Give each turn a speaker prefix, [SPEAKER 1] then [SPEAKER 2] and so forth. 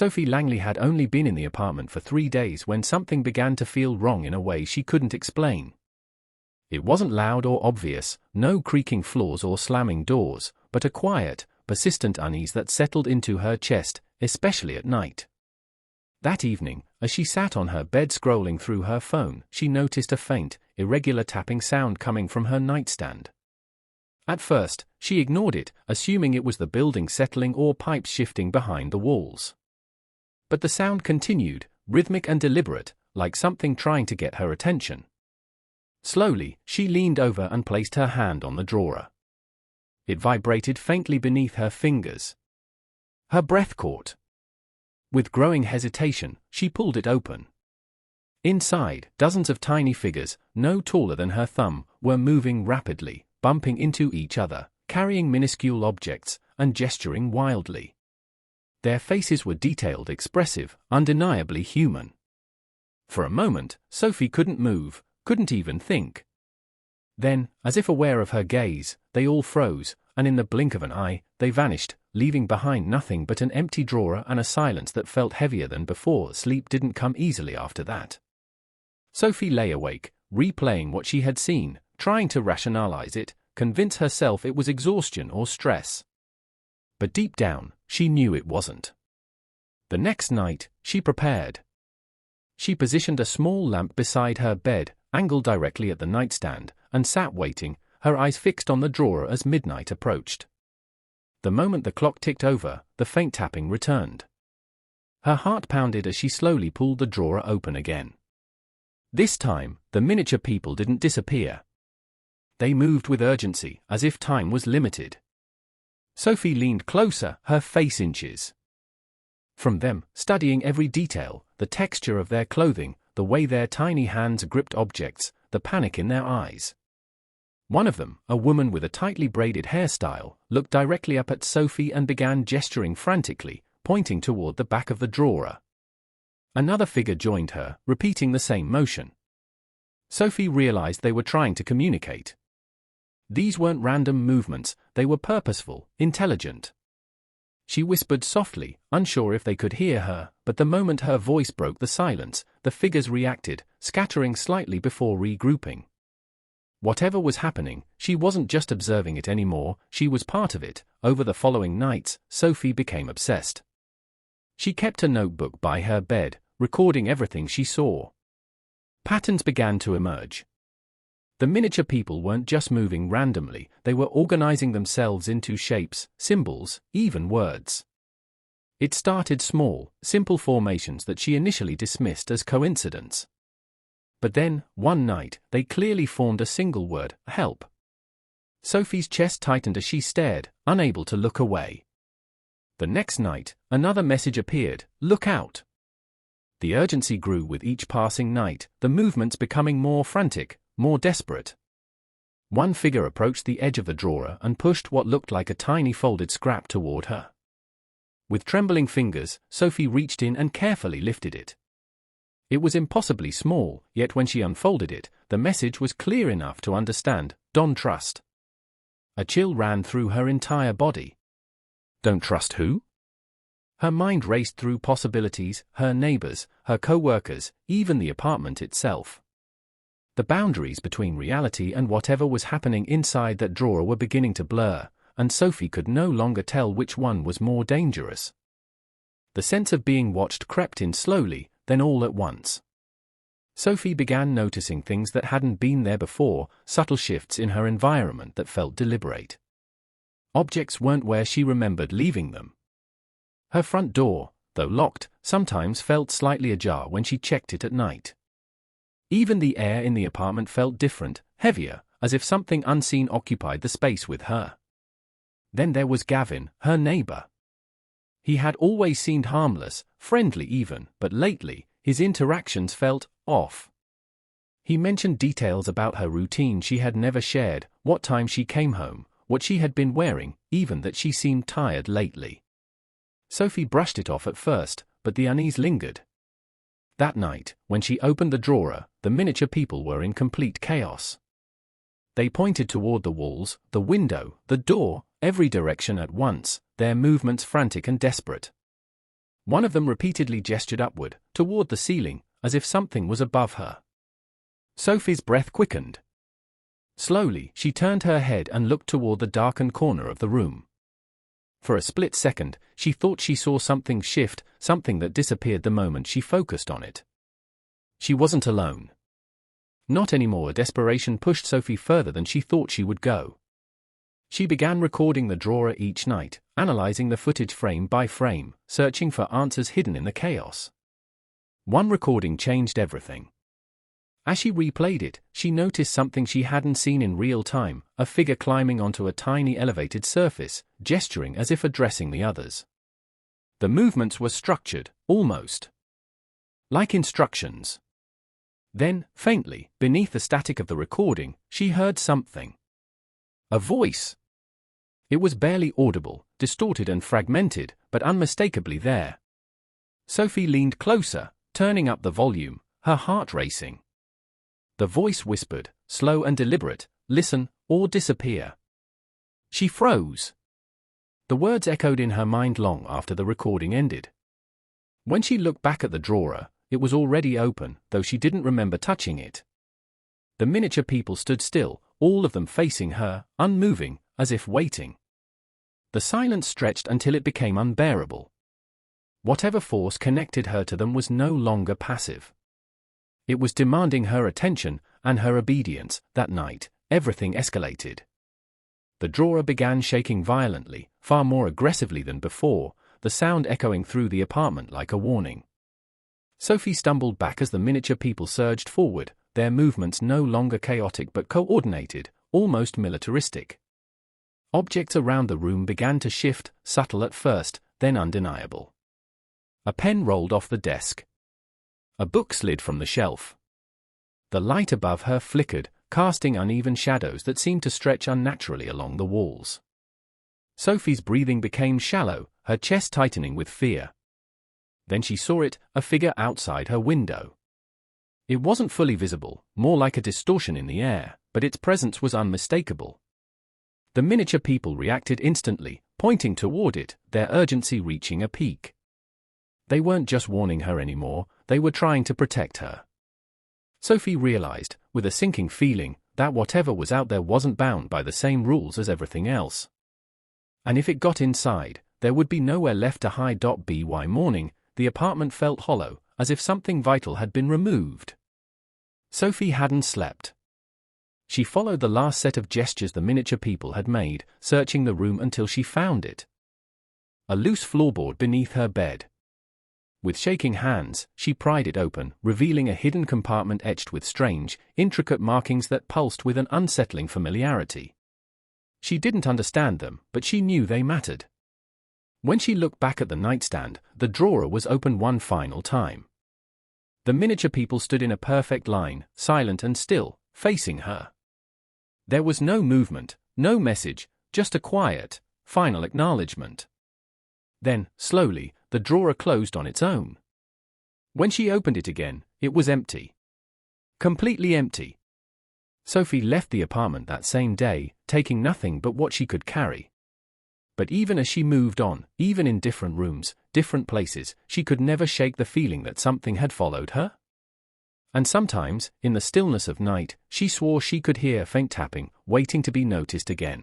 [SPEAKER 1] Sophie Langley had only been in the apartment for 3 days when something began to feel wrong in a way she couldn't explain. It wasn't loud or obvious, no creaking floors or slamming doors, but a quiet, persistent unease that settled into her chest, especially at night. That evening, as she sat on her bed scrolling through her phone, she noticed a faint, irregular tapping sound coming from her nightstand. At first, she ignored it, assuming it was the building settling or pipes shifting behind the walls. But the sound continued, rhythmic and deliberate, like something trying to get her attention. Slowly, she leaned over and placed her hand on the drawer. It vibrated faintly beneath her fingers. Her breath caught. With growing hesitation, she pulled it open. Inside, dozens of tiny figures, no taller than her thumb, were moving rapidly, bumping into each other, carrying minuscule objects, and gesturing wildly. Their faces were detailed, expressive, undeniably human. For a moment, Sophie couldn't move, couldn't even think. Then, as if aware of her gaze, they all froze, and in the blink of an eye, they vanished, leaving behind nothing but an empty drawer and a silence that felt heavier than before. Sleep didn't come easily after that. Sophie lay awake, replaying what she had seen, trying to rationalize it, convince herself it was exhaustion or stress. But deep down, she knew it wasn't. The next night, she prepared. She positioned a small lamp beside her bed, angled directly at the nightstand, and sat waiting, her eyes fixed on the drawer as midnight approached. The moment the clock ticked over, the faint tapping returned. Her heart pounded as she slowly pulled the drawer open again. This time, the miniature people didn't disappear. They moved with urgency, as if time was limited. Sophie leaned closer, her face inches from them, studying every detail, the texture of their clothing, the way their tiny hands gripped objects, the panic in their eyes. One of them, a woman with a tightly braided hairstyle, looked directly up at Sophie and began gesturing frantically, pointing toward the back of the drawer. Another figure joined her, repeating the same motion. Sophie realized they were trying to communicate. These weren't random movements, they were purposeful, intelligent. She whispered softly, unsure if they could hear her, but the moment her voice broke the silence, the figures reacted, scattering slightly before regrouping. Whatever was happening, she wasn't just observing it anymore, she was part of it. Over the following nights, Sophie became obsessed. She kept a notebook by her bed, recording everything she saw. Patterns began to emerge. The miniature people weren't just moving randomly, they were organizing themselves into shapes, symbols, even words. It started small, simple formations that she initially dismissed as coincidence. But then, one night, they clearly formed a single word: help. Sophie's chest tightened as she stared, unable to look away. The next night, another message appeared: look out. The urgency grew with each passing night, the movements becoming more frantic, more desperate. One figure approached the edge of the drawer and pushed what looked like a tiny folded scrap toward her. With trembling fingers, Sophie reached in and carefully lifted it. It was impossibly small, yet when she unfolded it, the message was clear enough to understand: don't trust. A chill ran through her entire body. Don't trust who? Her mind raced through possibilities: her neighbors, her co-workers, even the apartment itself. The boundaries between reality and whatever was happening inside that drawer were beginning to blur, and Sophie could no longer tell which one was more dangerous. The sense of being watched crept in slowly, then all at once. Sophie began noticing things that hadn't been there before, subtle shifts in her environment that felt deliberate. Objects weren't where she remembered leaving them. Her front door, though locked, sometimes felt slightly ajar when she checked it at night. Even the air in the apartment felt different, heavier, as if something unseen occupied the space with her. Then there was Gavin, her neighbor. He had always seemed harmless, friendly even, but lately, his interactions felt off. He mentioned details about her routine she had never shared: what time she came home, what she had been wearing, even that she seemed tired lately. Sophie brushed it off at first, but the unease lingered. That night, when she opened the drawer, the miniature people were in complete chaos. They pointed toward the walls, the window, the door, every direction at once, their movements frantic and desperate. One of them repeatedly gestured upward, toward the ceiling, as if something was above her. Sophie's breath quickened. Slowly, she turned her head and looked toward the darkened corner of the room. For a split second, she thought she saw something shift, something that disappeared the moment she focused on it. She wasn't alone. Not anymore. Desperation pushed Sophie further than she thought she would go. She began recording the drawer each night, analyzing the footage frame by frame, searching for answers hidden in the chaos. One recording changed everything. As she replayed it, she noticed something she hadn't seen in real time, a figure climbing onto a tiny elevated surface, gesturing as if addressing the others. The movements were structured, almost like instructions. Then, faintly, beneath the static of the recording, she heard something. A voice. It was barely audible, distorted and fragmented, but unmistakably there. Sophie leaned closer, turning up the volume, her heart racing. The voice whispered, slow and deliberate, "Listen, or disappear." She froze. The words echoed in her mind long after the recording ended. When she looked back at the drawer, it was already open, though she didn't remember touching it. The miniature people stood still, all of them facing her, unmoving, as if waiting. The silence stretched until it became unbearable. Whatever force connected her to them was no longer passive. It was demanding her attention and her obedience. That night, everything escalated. The drawer began shaking violently, far more aggressively than before, the sound echoing through the apartment like a warning. Sophie stumbled back as the miniature people surged forward, their movements no longer chaotic but coordinated, almost militaristic. Objects around the room began to shift, subtle at first, then undeniable. A pen rolled off the desk. A book slid from the shelf. The light above her flickered, casting uneven shadows that seemed to stretch unnaturally along the walls. Sophie's breathing became shallow, her chest tightening with fear. Then she saw it, a figure outside her window. It wasn't fully visible, more like a distortion in the air, but its presence was unmistakable. The miniature people reacted instantly, pointing toward it, their urgency reaching a peak. They weren't just warning her anymore, they were trying to protect her. Sophie realized, with a sinking feeling, that whatever was out there wasn't bound by the same rules as everything else. And if it got inside, there would be nowhere left to hide. By morning, the apartment felt hollow, as if something vital had been removed. Sophie hadn't slept. She followed the last set of gestures the miniature people had made, searching the room until she found it. A loose floorboard beneath her bed. With shaking hands, she pried it open, revealing a hidden compartment etched with strange, intricate markings that pulsed with an unsettling familiarity. She didn't understand them, but she knew they mattered. When she looked back at the nightstand, the drawer was open one final time. The miniature people stood in a perfect line, silent and still, facing her. There was no movement, no message, just a quiet, final acknowledgement. Then, slowly, the drawer closed on its own. When she opened it again, it was empty. Completely empty. Sophie left the apartment that same day, taking nothing but what she could carry. But even as she moved on, even in different rooms, different places, she could never shake the feeling that something had followed her. And sometimes, in the stillness of night, she swore she could hear faint tapping, waiting to be noticed again.